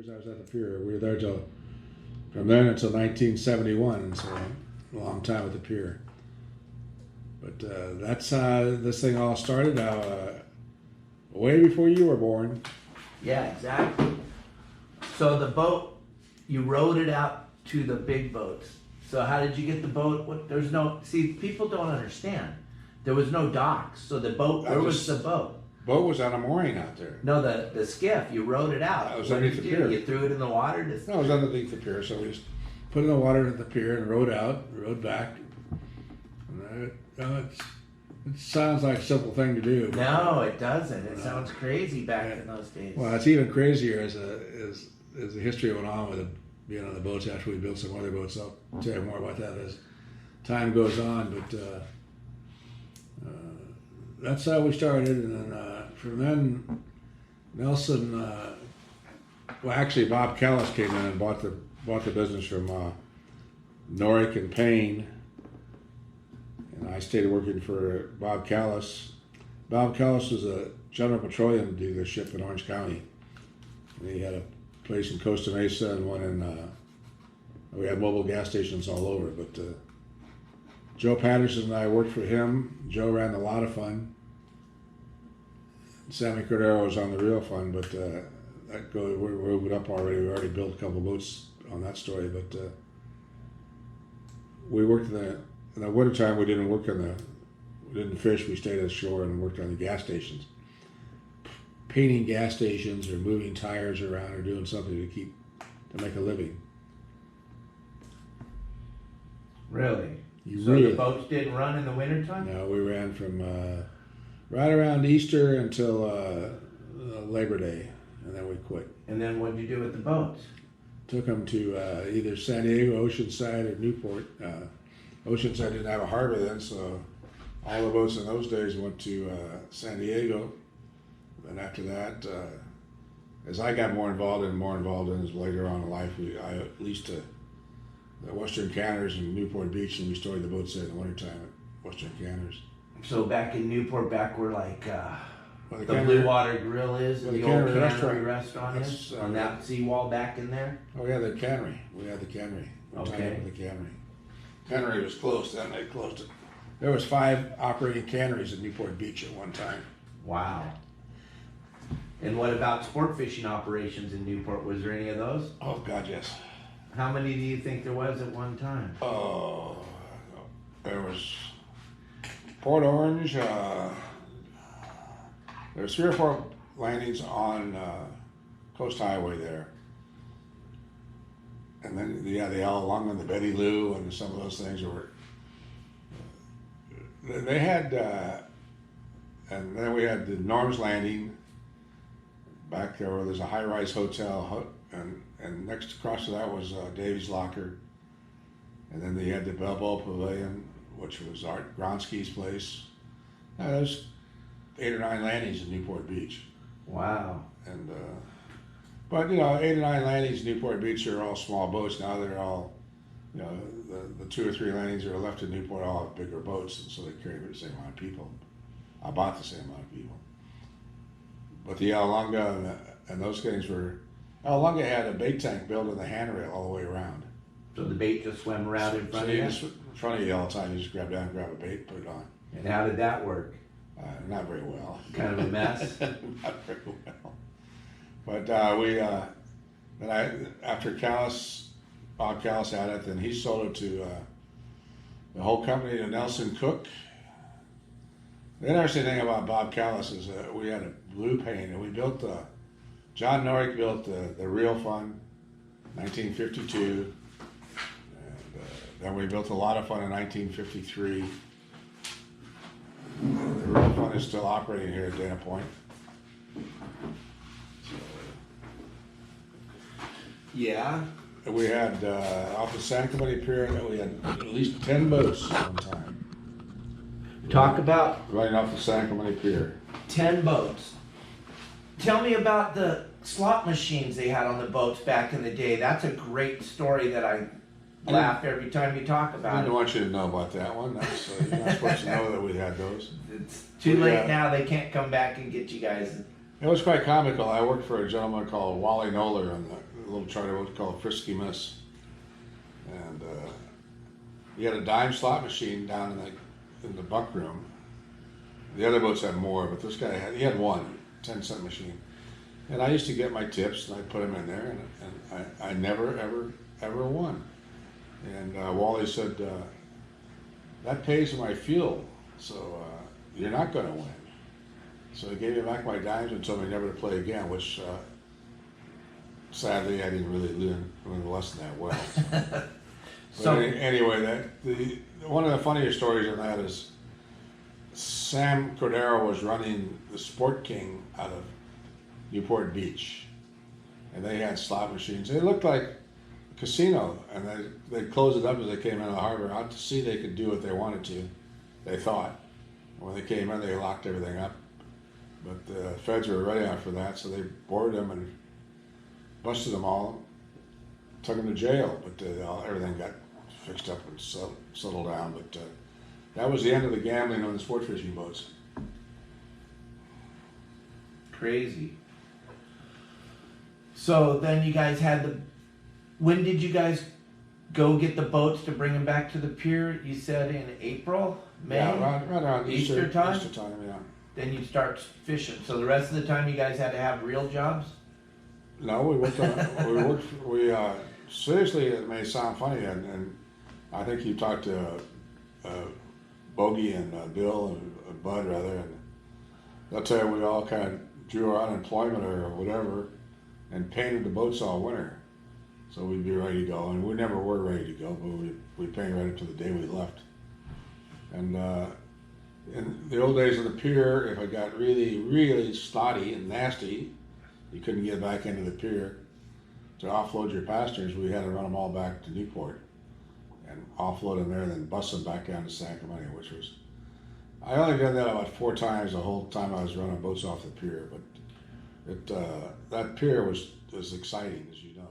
years I was at the pier. We were there from then until 1971, so a long time at the pier. But that's how this thing all started. Way before you were born. Yeah, exactly. So the boat, you rowed it out to the big boats. So how did you get the boat? There's no, see, people don't understand. There was no docks, so the boat, where was the boat? Boat was on a mooring out there. No, the skiff, you rowed it out. That was underneath the pier. You threw it in the water? No, it was underneath the pier, so we just put it in the water at the pier and rowed out, rowed back. And it sounds like a simple thing to do. No, it doesn't. It sounds crazy back in those days. Well, it's even crazier as the history went on with it being on the boats after we built some other boats. I'll tell you more about that as time goes on. But that's how we started, and then from then, Nelson. Well, actually, Bob Callis came in and bought the business from Norick and Payne, and I stayed working for Bob Callis. Bob Callis was a General Petroleum dealership in Orange County, and he had a place in Costa Mesa and one in. We had mobile gas stations all over, but. Joe Patterson and I worked for him. Joe ran the Lot of Fun. Sammy Cordero was on the Real Fun, but we're moving up already. We already built a couple boats on that story, but we worked in the wintertime. We didn't fish. We stayed at the shore and worked on the gas stations, painting gas stations or moving tires around or doing something to make a living. Really? So the boats didn't run in the wintertime? No, we ran from right around Easter until Labor Day, and then we quit. And then what did you do with the boats? Took them to either San Diego, Oceanside, or Newport. Oceanside didn't have a harbor then, so all the boats in those days went to San Diego. And after that, as I got more involved in as later on in life, I leased the Western Canners in Newport Beach, and we stored the boats there in the wintertime at Western Canners. So back in Newport, back where like the Cannery, Blue Water Grill is, and the old Cannery restaurant is, on yeah. that seawall back in there? Oh yeah, the cannery. We had the cannery. Okay. The cannery. Cannery was closed, then they closed it. There was 5 operating canneries in Newport Beach at one time. Wow. And what about sport fishing operations in Newport? Was there any of those? Oh God, yes. How many do you think there was at one time? Oh, there was Port Orange. There was 3 or 4 landings on Coast Highway there, and then the Al Lung and the Betty Lou and some of those things were. They had, and then we had the Norm's Landing back there where there's a high-rise hotel, and next across to that was Davy's Locker, and then they had the Balboa Pavilion, which was Art Gronsky's place. There's 8 or 9 landings in Newport Beach. Wow. And but 8 or 9 landings in Newport Beach are all small boats. Now they're all, the 2 or 3 landings that are left in Newport all have bigger boats, and so they carry the same amount of people, about the same amount of people. But the Alunga and those things were, Alunga had a bait tank built in the handrail all the way around. So the bait just swam around in front of you? Just in front of you all the time. You just grab down, grab a bait, put it on. And how did that work? Not very well. Kind of a mess? Not very well. But after Bob Callis had it, then he sold it to the whole company to Nelson Cook. The interesting thing about Bob Callis is we had a blue paint, and we built John Norick built the Real Fun, 1952. And then we built a Lot of Fun in 1953. The Real Fun is still operating here at Dana Point. So, yeah. we had off the Santa Clara Pier, we had at least 10 boats at one time. Talk about Running off the Santa Clara Pier. 10 boats. Tell me about the slot machines they had on the boats back in the day. That's a great story that I laugh every time you talk I about didn't it. want you to know about that one. You're not supposed to know that we had those. It's too late now. They can't come back and get you guys. It was quite comical. I worked for a gentleman called Wally Noller, and little charter boat called Frisky Miss, and he had a dime slot machine down in the bunk room. The other boats had more, but this guy had one 10-cent machine. And I used to get my tips, and I put them in there, and I never, ever won. And Wally said, that pays for my fuel, so you're not going to win. So he gave me back my dimes and told me never to play again, which sadly I didn't really learn the lesson that well. So anyway, one of the funnier stories on that is Sam Cordero was running the Sport King out of Newport Beach, and they had slot machines. They looked like a casino, and they closed it up as they came into the harbor out to see they could do what they wanted to, they thought. And when they came in, they locked everything up. But the feds were ready after that, so they boarded them and busted them all, took them to jail. But everything got fixed up and settled down. But that was the end of the gambling on the sport fishing boats. crazy. So then you guys had when did you guys go get the boats to bring them back to the pier? You said in April, May? Yeah, right around Easter time? Easter time, yeah. Then you start fishing. So the rest of the time you guys had to have real jobs? No, we worked on, seriously, it may sound funny, and I think you talked to Bogey and Bill and Bud rather, and they'll tell you we all kind of drew our unemployment or whatever and painted the boats all winter. So we'd be ready to go, and we never were ready to go, but we painted right up to the day we left. And in the old days of the pier, if it got really, really snotty and nasty, you couldn't get back into the pier. To offload your passengers, we had to run them all back to Newport and offload them there and then bus them back down to Sacramento, which was, I only did that about 4 times the whole time I was running boats off the pier, but that pier was exciting, as you know.